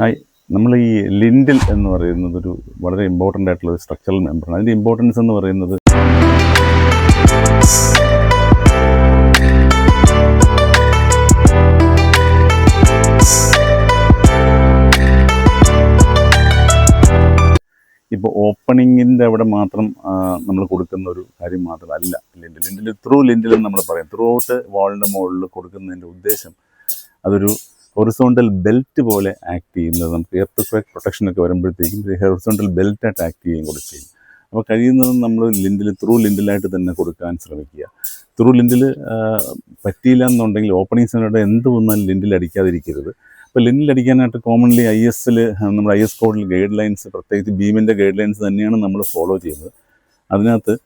Hi, നമ്മൾ ഈ lintel എന്ന് പറയുന്നത് ഒരു വളരെ ഇമ്പോർട്ടൻ്റ് ആയിട്ടുള്ള ഒരു സ്ട്രക്ചറൽ മെമ്പറാണ്. അതിൻ്റെ ഇമ്പോർട്ടൻസ് എന്ന് പറയുന്നത് ഇപ്പോൾ ഓപ്പണിങ്ങിൻ്റെ അവിടെ മാത്രം നമ്മൾ കൊടുക്കുന്ന ഒരു കാര്യം മാത്രമല്ല ലിൻഡിൽ ത്രൂ ലിൻഡിൽ നമ്മൾ പറയും. ത്രൂ ഔട്ട് വാളിൻ്റെ മുകളിൽ കൊടുക്കുന്നതിൻ്റെ ഉദ്ദേശം അതൊരു ഹൊറിസോണ്ടൽ ബെൽറ്റ് പോലെ ആക്ട് ചെയ്യുന്നത്. നമുക്ക് എർത്ത് ക്വേക്ക് പ്രൊട്ടക്ഷനൊക്കെ വരുമ്പോഴത്തേക്കും ഹൊറിസോണ്ടൽ ബെൽറ്റായിട്ട് ആക്ട് ചെയ്യുകയും കൂടെ ചെയ്യും. അപ്പോൾ കഴിയുന്നതും നമ്മൾ ത്രൂ ലിൻഡിലായിട്ട് തന്നെ കൊടുക്കാൻ ശ്രമിക്കുക. ത്രൂ ലിൻഡിൽ പറ്റിയില്ല എന്നുണ്ടെങ്കിൽ ഓപ്പണിങ്സിനോടെ എന്ത് വന്നാലും ലിൻഡിൽ അടിക്കാതിരിക്കരുത്. അപ്പോൾ ലിൻഡിൽ അടിക്കാനായിട്ട് കോമൺലി നമ്മുടെ IS കോഡിൽ ഗൈഡ് ലൈൻസ്, പ്രത്യേകിച്ച് ബീമിൻ്റെ ഗൈഡ് ലൈൻസ് തന്നെയാണ് നമ്മൾ ഫോളോ ചെയ്യുന്നത്. അതിനകത്ത്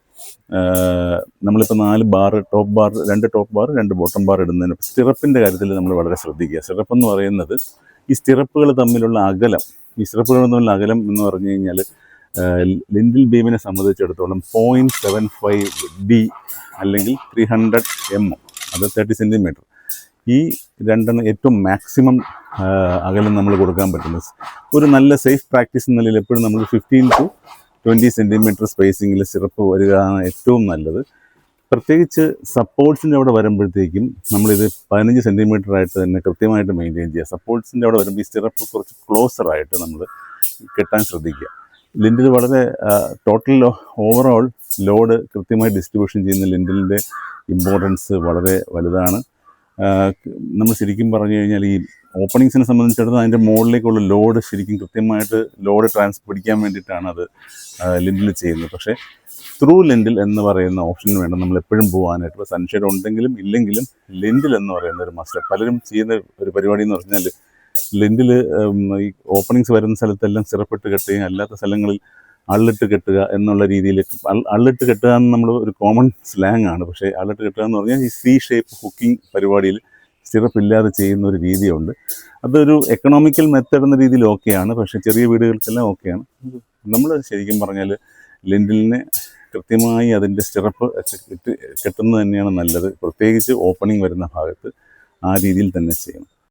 നമ്മളിപ്പോൾ 4 ബാർ, രണ്ട് ടോപ്പ് ബാർ 2 ബോട്ടം ബാർ ഇടുന്നതിന് സ്റ്റിറപ്പിൻ്റെ കാര്യത്തിൽ നമ്മൾ വളരെ ശ്രദ്ധിക്കുക. സ്റ്റിറപ്പ് എന്ന് പറയുന്നത് ഈ സ്റ്റിറപ്പുകൾ തമ്മിലുള്ള അകലം എന്ന് പറഞ്ഞു കഴിഞ്ഞാൽ ലിൻഡിൽ ബീമിനെ സംബന്ധിച്ചിടത്തോളം 0.75D അല്ലെങ്കിൽ 300 mm, അത് 30 സെൻറ്റിമീറ്റർ. ഈ രണ്ടെണ്ണം ഏറ്റവും മാക്സിമം അകലം നമ്മൾ കൊടുക്കാൻ പറ്റുന്നത്. ഒരു നല്ല സേഫ് പ്രാക്ടീസ് എന്ന നിലയിൽ എപ്പോഴും നമ്മൾ 15 to 20 സെൻറ്റിമീറ്റർ സ്പേസിങ്ങിൽ സിറപ്പ് വരികയാണ് ഏറ്റവും നല്ലത്. പ്രത്യേകിച്ച് സപ്പോർട്ട്സിൻ്റെ അവിടെ വരുമ്പോഴത്തേക്കും നമ്മളിത് 15 സെൻറ്റിമീറ്റർ ആയിട്ട് തന്നെ കൃത്യമായിട്ട് മെയിൻറ്റെയിൻ ചെയ്യുക. സപ്പോർട്ട്സിൻ്റെ അവിടെ വരുമ്പോൾ ഈ സിറപ്പ് കുറച്ച് ക്ലോസറായിട്ട് നമ്മൾ കെട്ടാൻ ശ്രദ്ധിക്കുക. ലിൻഡിൽ വളരെ ടോട്ടൽ ഓവറോൾ ലോഡ് കൃത്യമായി ഡിസ്ട്രിബ്യൂഷൻ ചെയ്യുന്ന ലിൻഡിലിൻ്റെ ഇമ്പോർട്ടൻസ് വളരെ വലുതാണ്. നമ്മൾ ശരിക്കും പറഞ്ഞു കഴിഞ്ഞാൽ ഈ ഓപ്പണിങ്സിനെ സംബന്ധിച്ചിടത്തോളം അതിൻ്റെ മുകളിലേക്കുള്ള ലോഡ് ശരിക്കും കൃത്യമായിട്ട് പിടിക്കാൻ വേണ്ടിയിട്ടാണ് അത് ലിൻഡിൽ ചെയ്യുന്നത്. പക്ഷേ ത്രൂ ലിൻഡിൽ എന്ന് പറയുന്ന ഓപ്ഷൻ വേണം നമ്മൾ എപ്പോഴും പോകാനായിട്ട്. ഇപ്പോൾ സൺഷെയ്ഡ് ഉണ്ടെങ്കിലും ഇല്ലെങ്കിലും ലിൻഡിൽ എന്ന് പറയുന്ന ഒരു മസ്റ്റ്. പലരും ചെയ്യുന്ന ഒരു പരിപാടി എന്ന് പറഞ്ഞാൽ ലിൻഡിൽ ഈ ഓപ്പണിങ്സ് വരുന്ന സ്ഥലത്തെല്ലാം സിറപ്പിട്ട് കെട്ടുകയും അല്ലാത്ത സ്ഥലങ്ങളിൽ അള്ളിട്ട് കെട്ടുക എന്നുള്ള രീതിയിലേക്ക്. അള്ളിട്ട് കെട്ടുക എന്ന് നമ്മൾ ഒരു കോമൺ സ്ലാങ് ആണ്. പക്ഷേ അള്ളിട്ട് കെട്ടുക എന്ന് പറഞ്ഞാൽ ഈ C ഷേപ്പ് ഹുക്കിംഗ് പരിപാടിയിൽ സിറപ്പ് ഇല്ലാതെ ചെയ്യുന്ന ഒരു രീതിയുണ്ട്. അതൊരു എക്കണോമിക്കൽ മെത്തേഡ് എന്ന രീതിയിൽ ഓക്കെയാണ്, പക്ഷേ ചെറിയ വീടുകൾക്കെല്ലാം ഓക്കെയാണ്. നമ്മൾ ശരിക്കും പറഞ്ഞാൽ ലിൻഡിലിനെ കൃത്യമായി അതിൻ്റെ സിറപ്പ് കെട്ടുന്നത് തന്നെയാണ് നല്ലത്. പ്രത്യേകിച്ച് ഓപ്പണിംഗ് വരുന്ന ഭാഗത്ത് ആ രീതിയിൽ തന്നെ ചെയ്യണം.